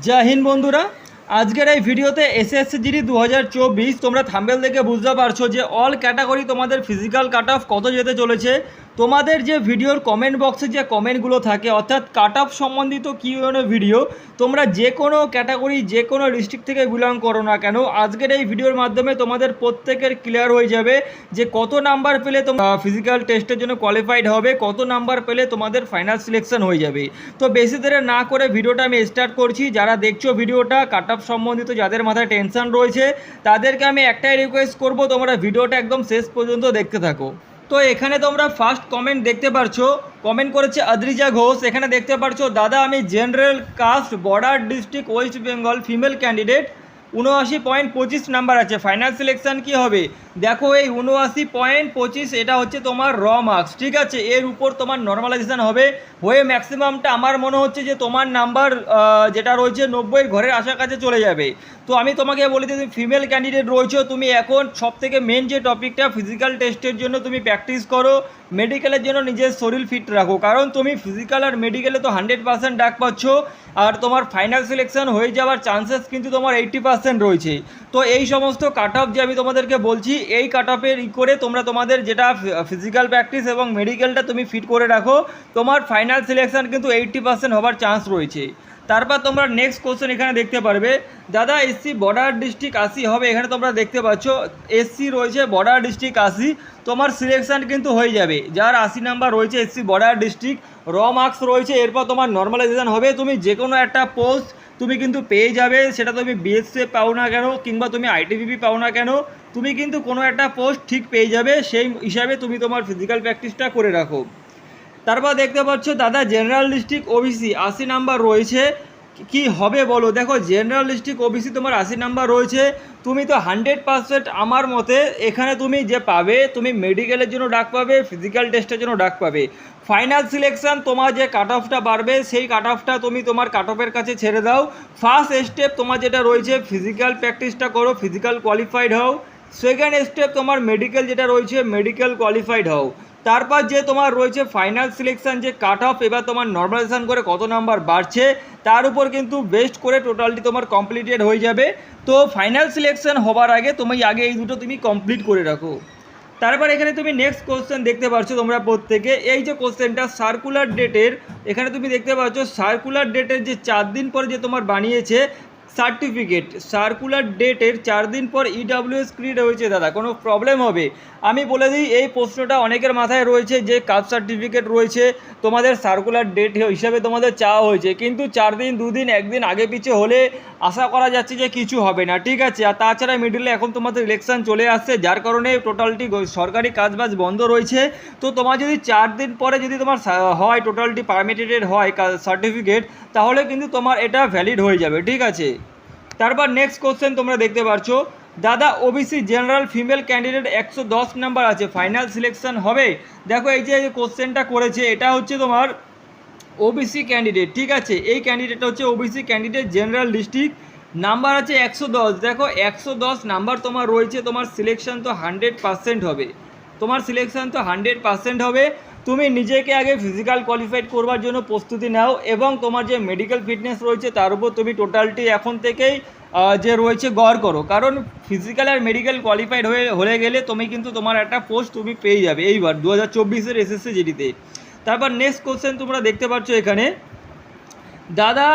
জয় হিন্দ বন্ধুরা। আজকের এই ভিডিওতে এসএসসি জিডি 2024 তোমরা থাম্বনেল দেখে বুঝতে পারছো যে অল ক্যাটাগরি তোমাদের ফিজিক্যাল কাট অফ কত যেতে চলেছে। তোমাদের যে ভিডিওর কমেন্ট বক্সে যে কমেন্টগুলো থাকে অর্থাৎ কাট অফ সম্বন্ধিত কিউএনএ ভিডিও, তোমরা যে কোনো ক্যাটাগরি যে কোনো ডিস্ট্রিক্ট থেকে বিলং করো না কেন, আজকের এই ভিডিওর মাধ্যমে তোমাদের প্রত্যেকের ক্লিয়ার হয়ে যাবে যে কত নাম্বার পেলে তোমরা ফিজিক্যাল টেস্টের জন্য কোয়ালিফাইড হবে, কত নাম্বার পেলে তোমাদের ফাইনাল সিলেকশন হয়ে যাবে। তো বেশি দেরি না করে ভিডিওটা আমি স্টার্ট করছি। যারা দেখছো ভিডিওটা কাট অফ সম্বন্ধিত, যাদের মাথায় টেনশন রয়েছে তাদেরকে আমি একটাই রিকোয়েস্ট করব, তোমরা ভিডিওটা একদম শেষ পর্যন্ত দেখতে থাকো। তো এখানে তোমরা ফার্স্ট কমেন্ট দেখতে পারছো, কমেন্ট করেছে আদ্রিজা ঘোষ। এখানে দেখতে পারছো, দাদা আমি general caste border district West Bengal female candidate, 79.25 number আছে, ফাইনাল সিলেকশন কি হবে? দেখো এই 79.25 এটা হচ্ছে তোমার র মার্কস, ঠিক আছে। এর উপর তোমার নর্মালাইজেশন হবে, হয়ে ম্যাক্সিমামটা আমার মনে হচ্ছে যে তোমার নাম্বার যেটা রয়েছে 90-এর ঘরের আশাকাছে চলে যাবে। তো আমি তোমাকে বলি যে তুমি ফিমেল ক্যান্ডিডেট রয়েছো, তুমি এখন সবথেকে মেন যে টপিকটা ফিজিক্যাল টেস্টের জন্য তুমি প্র্যাকটিস করো, মেডিকেলের জন্য নিজের শরীর ফিট রাখো, কারণ তুমি ফিজিক্যাল আর মেডিকেলে তো 100% ডাক পাচ্ছ, আর তোমার ফাইনাল সিলেকশন হয়ে যাওয়ার চান্সেস কিন্তু তোমার 80% রয়েছে। তো এই সমস্ত কাট অফ যে আমি তোমাদেরকে বলছি, এই কাট অফের করে তোমরা তোমাদের যেটা ফিজিক্যাল প্র্যাকটিস এবং মেডিকেলটা তুমি ফিট করে রাখো, তোমার ফাইনাল সিলেকশন কিন্তু 80% হওয়ার চান্স রয়েছে। তারপর তোমরা নেক্সট কোশ্চেন এখানে দেখতে পারবে, দাদা এসসি বর্ডার ডিস্ট্রিক্ট 80 হবে। এখানে তোমরা দেখতে পাচ্ছ এসসি রয়েছে বর্ডার ডিস্ট্রিক্ট 80, তোমার সিলেকশান কিন্তু হয়ে যাবে। যার 80 নাম্বার রয়েছে এসসি বর্ডার ডিস্ট্রিক্ট, র মার্কস রয়েছে, এরপর তোমার নর্মালাইজেশন হবে, তুমি যে কোনো একটা পোস্ট তুমি কিন্তু পেয়ে যাবে। সেটা তুমি বিএসএফ পাও না কেন কিংবা তুমি আইটিবিপি পাও না কেন, তুমি কিন্তু কোনো একটা পোস্ট ঠিক পেয়ে যাবে। সেই হিসাবে তুমি তোমার ফিজিক্যাল প্র্যাকটিসটা করে রাখো। তারপর দেখতে পাচ্ছ, দাদা জেনারেল ডিস্ট্রিক্ট ওবিসি 80 নাম্বার রয়েছে, কি হবে বলো? দেখো জেনারেল ডিস্ট্রিক্ট ওবিসি তোমার 80 নাম্বার রয়েছে, তুমি তো 100% আমার মতে এখানে তুমি যে পাবে, তুমি মেডিকেলের জন্য ডাক পাবে, ফিজিক্যাল টেস্টের জন্য ডাক পাবে। ফাইনাল সিলেকশান তোমার যে কাট অফটা বাড়বে, সেই কাট অফটা তুমি তোমার কাট অফের কাছে ছেড়ে দাও। ফার্স্ট স্টেপ তোমার যেটা রয়েছে ফিজিক্যাল প্র্যাকটিসটা করো, ফিজিক্যাল কোয়ালিফাইড হও। সেকেন্ড স্টেপ তোমার মেডিকেল যেটা রয়েছে মেডিকেল কোয়ালিফাইড হও। তারপর যে তোমার রয়েছে ফাইনাল সিলেকশান যে কাট অফ, এবার তোমার নর্মালাইজেশন করে কত নাম্বার বাড়ছে তার উপর কিন্তু বেস্ট করে টোটালটি তোমার কমপ্লিটেড হয়ে যাবে। তো ফাইনাল সিলেকশান হবার আগে তুমি আগে এই দুটো তুমি কমপ্লিট করে রাখো। তারপর এখানে তুমি নেক্সট কোশ্চেন দেখতে পাচ্ছ তোমরা প্রত্যেকে, এই যে কোশ্চেনটা সার্কুলার ডেটের, এখানে তুমি দেখতে পাচ্ছ সার্কুলার ডেটের যে 4 দিন পরে যে তোমার বানিয়েছে সার্টিফিকেট, সার্কুলার ডেটের 4 দিন পর ইডাব্লিউএস ক্রিয়েট হয়েছে, দাদা কোনো প্রবলেম হবে? আমি বলে দিই, এই প্রশ্নটা অনেকের মাথায় রয়েছে যে কাস্ট সার্টিফিকেট রয়েছে তোমাদের সার্কুলার ডেট হিসাবে তোমাদের চাওয়া হয়েছে, কিন্তু 4 দিন 2 দিন 1 দিন আগে পিছে হলে আশা করা যাচ্ছে যে কিছু হবে না, ঠিক আছে। আর তাছাড়া মিডলে এখন তোমাদের ইলেকশন চলে আসছে, যার কারণে টোটালটি সরকারি কাজবাজ বন্ধ রয়েছে। তো তোমার যদি 4 দিন পরে যদি তোমার হয় টোটালটি পারমিটেড হয় সার্টিফিকেট, তাহলে কিন্তু তোমার এটা ভ্যালিড হয়ে যাবে, ঠিক আছে। তারপর নেক্সট কোশ্চেন তোমরা দেখতে পাচ্ছ, দাদা OBC general female candidate 110 number আছে, ফাইনাল সিলেকশন হবে? দেখো এই যে কোশ্চেনটা করেছে এটা হচ্ছে তোমার ওবিসি ক্যান্ডিডেট, ঠিক আছে। এই ক্যান্ডিডেটটা হচ্ছে OBC candidate general district, number আছে 110। দেখো 110 নাম্বার তোমার রয়েছে, তোমার সিলেকশন তো 100% হবে, তোমার সিলেকশন তো 100% হবে। তুমি নিজেকে আগে ফিজিক্যাল কোয়ালিফাইড করবার জন্য প্রস্তুতি নাও, এবং তোমার যে মেডিকেল ফিটনেস রয়েছে তার উপর তুমি টোটালটি এখন থেকেই যে রয়েছে গড় করো, কারণ ফিজিক্যাল আর মেডিকেল কোয়ালিফাইড হয়ে গেলে তুমি কিন্তু তোমার একটা পোস্ট তুমি পেয়ে যাবে এইবার 2024-এর এসএসসি জিডিতে। তারপর নেক্সট কোশ্চেন তোমরা দেখতে পাচ্ছ এখানে, দাদা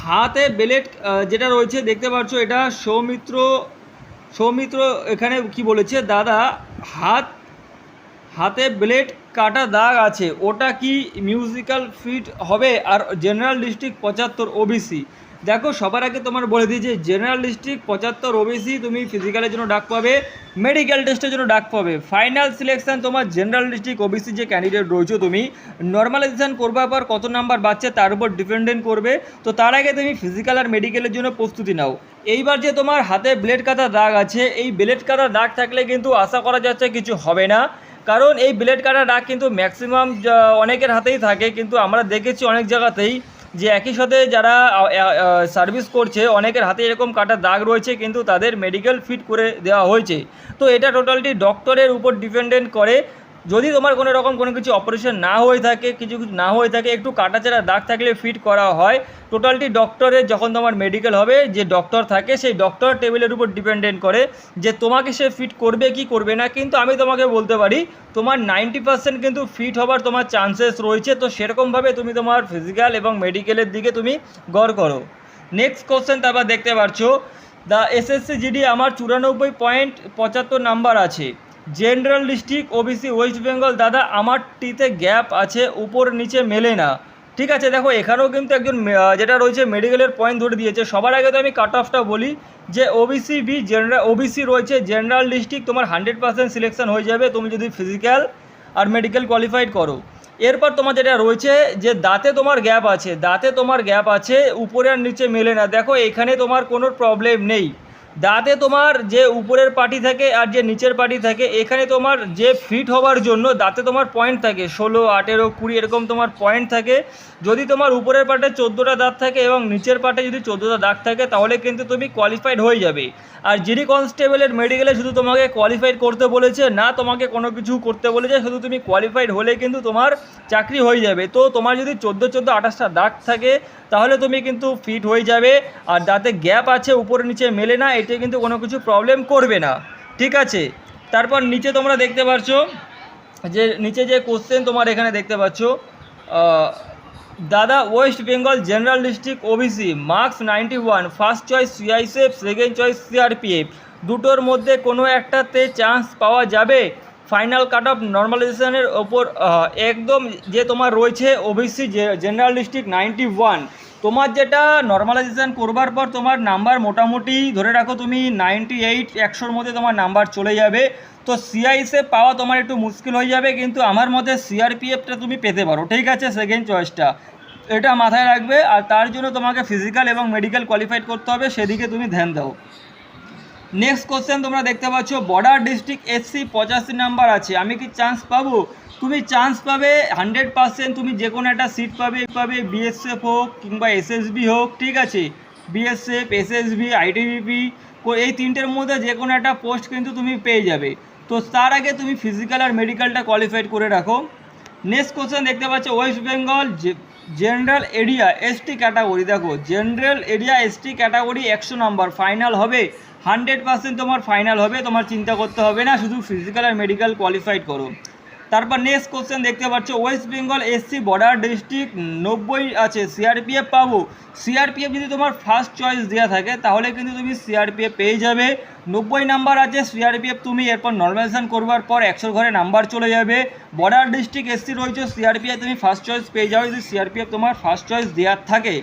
হাতে বেলেট যেটা রয়েছে দেখতে পাচ্ছ, এটা সৌমিত্র এখানে কি বলেছে, দাদা হাতে ব্লেড কাটা দাগ আছে, ওটা কি মিউজিক্যাল ফিট হবে? আর জেনারেল ডিস্ট্রিক্ট 75 ওবিসি। দেখো সবার আগে তোমার বলে দিই যে জেনারেল ডিস্ট্রিক্ট 75 ওবিসি তুমি ফিজিক্যালের জন্য ডাক পাবে, মেডিকেল টেস্টের জন্য ডাক পাবে। ফাইনাল সিলেকশন তোমার জেনারেল ডিস্ট্রিক্ট ওবিসি যে ক্যান্ডিডেট রয়েছে, তুমি নর্মালাইজেশন করবার পর কত নাম্বার বাড়ছে তার উপর ডিপেন্ডেন্ট করবে। তো তার আগে তুমি ফিজিক্যাল আর মেডিকেলের জন্য প্রস্তুতি নাও। এইবার যে তোমার হাতে ব্লেড কাটা দাগ আছে, এই ব্লেড কাটা দাগ থাকলে কিন্তু আশা করা যাচ্ছে কিছু হবে না, কারণ এই ব্লেড কাটা দাগ কিন্তু ম্যাক্সিমাম অনেকের হাতেই থাকে, কিন্তু আমরা দেখেছি অনেক জায়গাতেই যে একই সাথে যারা সার্ভিস করছে অনেকের হাতে এরকম কাটা দাগ রয়েছে, কিন্তু তাদের মেডিকেল ফিট করে দেওয়া হয়েছে। তো এটা টোটালটি ডক্টরের উপর ডিপেন্ডেন্ট করে। যদি তোমার কোনো রকম কোনো কিছু অপারেশন না হয়ে থাকে, কিছু না হয়ে থাকে, একটু কাটাছেঁড়া দাগ থাকলে ফিট করা হয়। টোটালটি ডক্টরের যখন তোমার মেডিকেল হবে, যে ডক্টর থাকে সেই ডক্টর টেবিলের উপর ডিপেন্ডেন্ট করে যে তোমাকে সে ফিট করবে কি করবে না। কিন্তু আমি তোমাকে বলতে পারি তোমার 90% কিন্তু ফিট হবার তোমার চান্সেস রয়েছে। তো সেরকমভাবে তুমি তোমার ফিজিক্যাল এবং মেডিকেলের দিকে তুমি গড় করো। নেক্সট কোশ্চেন তারপর দেখতে পাচ্ছ, দ্য এসএসসি জিডি আমার 94.75 নাম্বার আছে, general district OBC West Bengal. দাদা আমার টিতে গ্যাপ আছে, উপর নিচে মেলে না। ঠিক আছে, দেখো এখানেও কিন্তু একজন যেটা রয়েছে মেডিকেলের পয়েন্ট ধরে দিয়েছে। সবার আগে তো আমি কাট অফটা বলি যে ওবিসি বি জেনারেল, ওবিসি রয়েছে জেনারেল ডিস্ট্রিক্ট, তোমার 100% সিলেকশন হয়ে যাবে তুমি যদি ফিজিক্যাল আর মেডিকেল কোয়ালিফাইড করো। এরপর তোমার যেটা রয়েছে যে দাঁতে তোমার গ্যাপ আছে, দাঁতে তোমার গ্যাপ আছে, উপরে আর নিচে মেলে না। দেখো এখানে তোমার কোনো প্রবলেম নেই। দাঁতে তোমার যে উপরের পার্টি থাকে আর যে নিচের পার্টি থাকে, এখানে তোমার যে ফিট হওয়ার জন্য দাঁতে তোমার পয়েন্ট থাকে 16, 18, 20 এরকম তোমার পয়েন্ট থাকে। যদি তোমার উপরের পার্টে 14টা দাঁত থাকে এবং নিচের পার্টে যদি 14টা দাগ থাকে তাহলে কিন্তু তুমি কোয়ালিফাইড হয়ে যাবে। আর জিডি কনস্টেবলের মেডিকেলে শুধু তোমাকে কোয়ালিফাইড করতে বলেছে না, তোমাকে কোনো কিছু করতে বলেছে, শুধু তুমি কোয়ালিফাইড হলে কিন্তু তোমার চাকরি হয়ে যাবে। তো তোমার যদি 14, 28টা দাগ থাকে তাহলে তুমি কিন্তু ফিট হয়ে যাবে। আর দাঁতে গ্যাপ আছে, উপরে নিচে মেলে না, এতে কিন্তু কোনো কিছু প্রবলেম করবে না। ঠিক আছে, তারপর নিচে তোমরা দেখতে পাচ্ছ যে নিচে যে কোশ্চেন তোমার এখানে দেখতে পাচ্ছ, দাদা West Bengal general district OBC marks 91, first choice CISF, second choice CRPF, দুটোর মধ্যে কোনো একটাতে চান্স পাওয়া যাবে? ফাইনাল কাট অফ নর্মালাইজেশনের ওপর একদম যে তোমার রয়েছে ওবিসি জেনারেল ডিস্ট্রিক্ট 91, তোমার যেটা নর্মালাইজেশন করবার পর তোমার নাম্বার মোটামুটি ধরে রাখো তুমি 98, 100-র মধ্যে তোমার নাম্বার চলে যাবে। তো সিআইএসএফ পাওয়া তোমার একটু মুশকিল হয়ে যাবে, কিন্তু আমার মতে সিআরপিএফটা তুমি পেতে পারো। ঠিক আছে, সেকেন্ড চয়েসটা এটা মাথায় রাখবে। আর তার জন্য তোমাকে ফিজিক্যাল এবং মেডিকেল কোয়ালিফাইড করতে হবে, সেদিকে তুমি ধ্যান দাও। নেক্সট কোশ্চেন তোমরা দেখতে পাচ্ছ, বর্ডার ডিস্ট্রিক্ট এসসি 85 নাম্বার আছে, আমি কি চান্স পাবো? তুমি চান্স পাবে 100%, তুমি যে কোনো একটা সিট পাবে বিএসএফ হোক কিংবা এসএসবি হোক। ঠিক আছে, বিএসএফ, এসএসবি, আইটিবিপি, এই তিনটের মধ্যে যে কোনো একটা পোস্ট কিন্তু তুমি পেয়ে যাবে। তো তার আগে তুমি ফিজিক্যাল আর মেডিকেলটা কোয়ালিফাইড করে রাখো। নেক্সট কোশ্চেন দেখতে পাচ্ছ, West Bengal general area ST category. দেখো general area ST category 100 number final হবে, 100% তোমার ফাইনাল হবে, তোমার চিন্তা করতে হবে না, শুধু ফিজিক্যাল আর মেডিকেল কোয়ালিফাইড করো। তারপর নেক্সট কোশ্চেন দেখতে পাচ্ছ, West Bengal SC border district 90 আছে, সিআরপিএফ পাবো? সিআরপিএফ যদি তোমার ফার্স্ট চয়েস দেওয়া থাকে তাহলে কিন্তু তুমি সিআরপিএফ পেয়ে যাবে। 90 নাম্বার আছে সিআরপিএফ, তুমি এরপর নর্মালাইজেশন করবার পর 100 ঘরে নাম্বার চলে যাবে। বর্ডার ডিস্ট্রিক্ট এসসি রয়েছে, সিআরপিএফ তুমি ফার্স্ট চয়েস পেয়ে যাবে যদি সিআরপিএফ তোমার ফার্স্ট চয়েস দেওয়ার থাকে।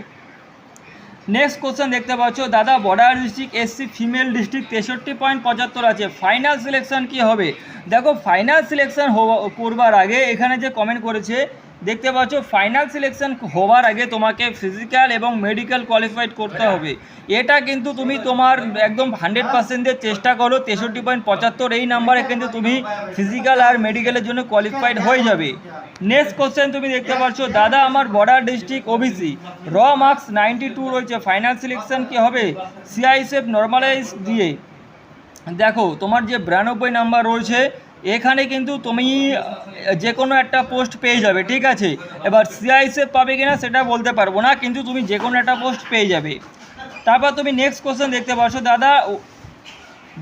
নেক্সট কোশ্চেন দেখতে পাচ্ছ, দাদা border district SC female district 63.75 আছে, ফাইনাল সিলেকশন কি হবে? দেখো ফাইনাল সিলেকশন করবার আগে এখানে যে কমেন্ট করেছে দেখতে পাচ্ছ, ফাইনাল সিলেকশন হওয়ার আগে তোমাকে ফিজিক্যাল এবং মেডিকেল কোয়ালিফাইড করতে হবে। এটা কিন্তু তুমি তোমার একদম 100% চেষ্টা করো, 63.75 এই নাম্বারে কিন্তু তুমি ফিজিক্যাল আর মেডিকেলের জন্য কোয়ালিফাইড হয়ে যাবে। নেক্সট কোশ্চেন তুমি দেখতে পাচ্ছ, দাদা আমার বর্ডার ডিস্ট্রিক্ট ওবিসি র মার্কস 92 রয়েছে, ফাইনাল সিলেকশন কি হবে? সিআইএসএফ নর্মালাইজ দিয়ে। দেখো তোমার যে 92 নাম্বার রয়েছে এখানে কিন্তু তুমি যে কোনো একটা পোস্ট পেয়ে যাবে। ঠিক আছে, এবার সিআইএসএফ পাবে কিনা সেটা বলতে পারবো না, কিন্তু তুমি যে কোনো একটা পোস্ট পেয়ে যাবে। তারপর তুমি নেক্সট কোশ্চেন দেখতে পাচ্ছ, দাদা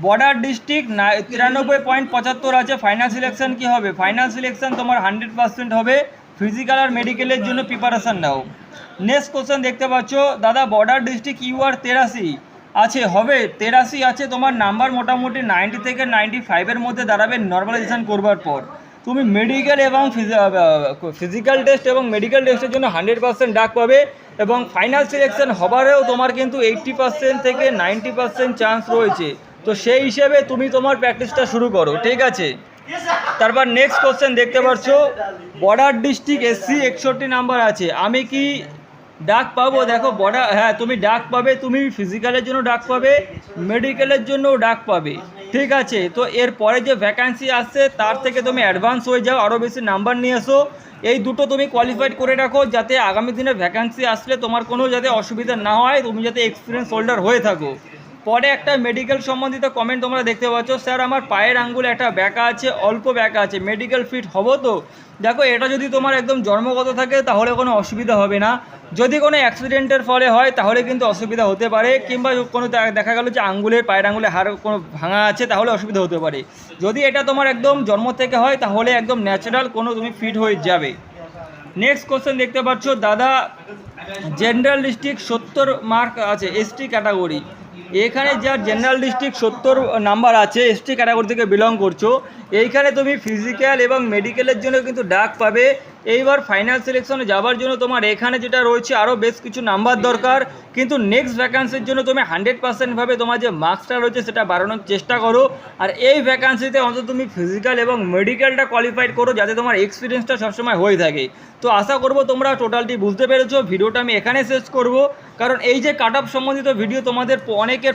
বর্ডার ডিস্ট্রিক্ট 93.75 আছে, ফাইনাল সিলেকশন কি হবে? ফাইনাল সিলেকশন তোমার 100% হবে, ফিজিক্যাল আর মেডিকেলের জন্য প্রিপারেশান নাও। নেক্সট কোশ্চেন দেখতে পাচ্ছ, দাদা বর্ডার ডিস্ট্রিক্ট ইউআর 83 আছে, হবে 83 আছে, তোমার নাম্বার মোটামুটি 90 থেকে 95-এর মধ্যে দাঁড়াবে নর্মালাইজেশন করবার পর। তুমি মেডিকেল এবং ফিজিক্যাল টেস্ট এবং মেডিকেল টেস্টের জন্য 100% ডাক পাবে, এবং ফাইনাল সিলেকশন হবারেও তোমার কিন্তু 80% থেকে 90% চান্স রয়েছে। তো সেই হিসেবে তুমি তোমার প্র্যাকটিসটা শুরু করো। ঠিক আছে, তারপর নেক্সট কোশ্চেন দেখতে পাচ্ছ, বর্ডার ডিস্ট্রিক্ট এসসি 61 নাম্বার আছে, আমি কি ডাক পাবো? দেখো বর্ডার, হ্যাঁ তুমি ডাক পাবে, তুমি ফিজিক্যালের জন্য ডাক পাবে, মেডিকেলের জন্যও ডাক পাবে। ঠিক আছে, তো এর পরে যে ভ্যাকান্সি আসছে তার থেকে তুমি অ্যাডভান্স হয়ে যাও, আরও বেশি নাম্বার নিয়ে এসো। এই দুটো তুমি কোয়ালিফাইড করে রাখো, যাতে আগামী দিনে ভ্যাকান্সি আসলে তোমার কোনো যাতে অসুবিধা না হয়, তুমি যাতে এক্সপিরিয়েন্স হোল্ডার হয়ে থাকো। পরে একটা মেডিকেল সম্বন্ধিত কমেন্ট তোমরা দেখতে পাচ্ছ, স্যার আমার পায়ের আঙ্গুলে একটা ব্যাকা আছে, অল্প ব্যাকা আছে, মেডিকেল ফিট হবো তো? দেখো, এটা যদি তোমার একদম জন্মগত থাকে তাহলে কোনো অসুবিধা হবে না। যদি কোনো অ্যাক্সিডেন্টের ফলে হয় তাহলে কিন্তু অসুবিধা হতে পারে, কিংবা কোনো দেখা গেল যে পায়ের আঙ্গুলে হাড় কোনো ভাঙা আছে, তাহলে অসুবিধা হতে পারে। যদি এটা তোমার একদম জন্ম থেকে হয় তাহলে একদম ন্যাচারাল কোনো তুমি ফিট হয়ে যাবে। নেক্সট কোশ্চেন দেখতে পাচ্ছ, দাদা জেনারেল ডিস্ট্রিক্ট 70 মার্ক আছে, এসটি ক্যাটাগরি। এখানে যার জেনারেল ডিস্ট্রিক্ট 70 নাম্বার আছে, এসটি ক্যাটাগরি থেকে বিলং করছো, এইখানে তুমি ফিজিক্যাল এবং মেডিকেলের জন্য কিন্তু ডাক পাবে। এইবার ফাইনাল সিলেকশনে যাওয়ার জন্য তোমার এখানে যেটা রয়েছে আরও বেশ কিছু নাম্বার দরকার, কিন্তু নেক্সট ভ্যাকান্সির জন্য তুমি 100%ভাবে তোমার যে মার্কসটা রয়েছে সেটা বাড়ানোর চেষ্টা করো। আর এই ভ্যাকান্সিতে অন্তত তুমি ফিজিক্যাল এবং মেডিকেলটা কোয়ালিফাইড করো, যাতে তোমার এক্সপিরিয়েন্সটা সবসময় হয়ে থাকে। তো আশা করবো তোমরা টোটালটি বুঝতে পেরেছো। ভিডিওটা আমি এখানে শেষ করব, কারণ এই যে কাট অফ সম্বন্ধিত ভিডিও তোমাদের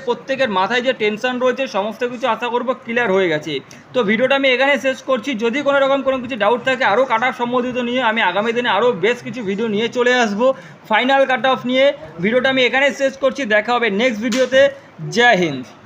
প্রত্যেকের মাথায় যে টেনশন রয়েছে সমস্ত কিছু আশা করবো ক্লিয়ার হয়ে গেছে। তো ভিডিওটা আমি এখানে শেষ করছি। যদি কোনো রকম কোনো কিছু ডাউট থাকে আরও কাট অফ সম্বন্ধিত নিয়ে, আমি আগামী দিনে আরও বেশ কিছু ভিডিও নিয়ে চলে আসবো ফাইনাল কাট অফ নিয়ে। ভিডিওটা আমি এখানে শেষ করছি, দেখা হবে নেক্সট ভিডিওতে। জয় হিন্দ।